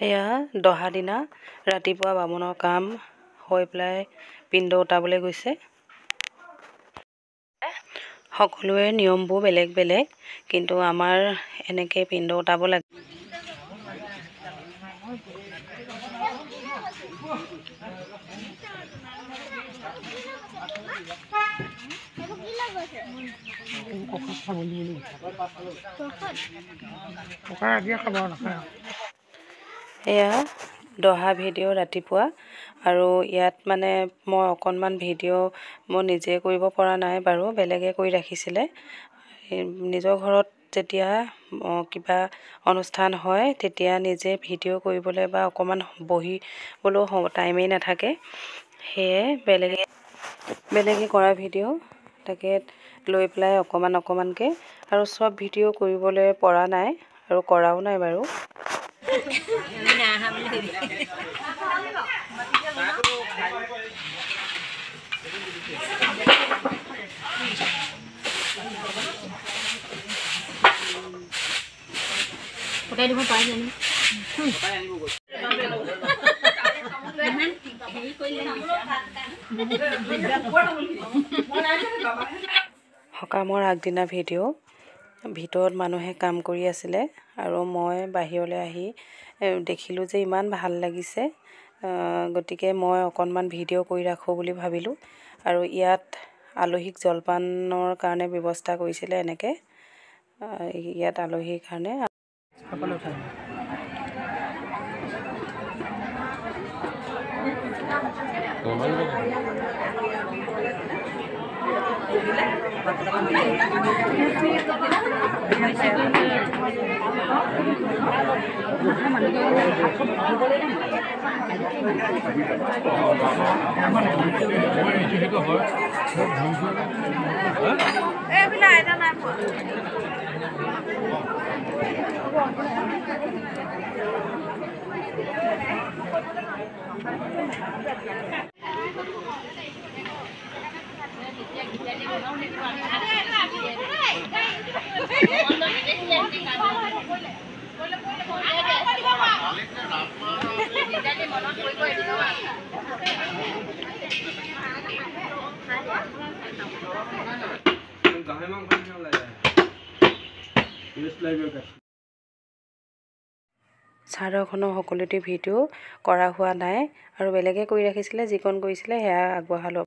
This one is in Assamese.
এয়া দহা দিনা ৰাতিপুৱা বামুণৰ কাম হৈ পেলাই পিণ্ড উটাবলৈ গৈছে। সকলোৰে নিয়মবোৰ বেলেগ বেলেগ, কিন্তু আমাৰ এনেকৈ পিণ্ড উটাব লাগে। এয়া দহা ভিডিঅ' ৰাতিপুৱা, আৰু ইয়াত মানে মই অকণমান ভিডিঅ' মই নিজে কৰিব পৰা নাই বাৰু, বেলেগে কৰি ৰাখিছিলে। নিজৰ ঘৰত যেতিয়া কিবা অনুষ্ঠান হয় তেতিয়া নিজে ভিডিঅ' কৰিবলৈ বা অকণমান বহিবলৈও টাইমেই নাথাকে, সেয়ে বেলেগে কৰা ভিডিঅ' তাকে লৈ পেলাই অকণমানকৈ, আৰু চব ভিডিঅ' কৰিবলৈ পৰা নাই আৰু কৰাও নাই বাৰু। সকামৰ আগদিনা ভিডিঅ', ভিতৰত মানুহে কাম কৰি আছিলে আৰু মই বাহিৰলৈ আহি দেখিলোঁ যে ইমান ভাল লাগিছে, গতিকে মই অকণমান ভিডিঅ' কৰি ৰাখোঁ বুলি ভাবিলোঁ। আৰু ইয়াত আলহীক জলপানৰ কাৰণে ব্যৱস্থা কৰিছিলে, এনেকৈ ইয়াত আলহীৰ কাৰণে চাদৰখনৰ সকলোতে ভিডিঅ' কৰা হোৱা নাই, আৰু বেলেগে কৰি ৰাখিছিলে, যিকণ কৰিছিলে সেয়া আগবঢ়ালোঁ।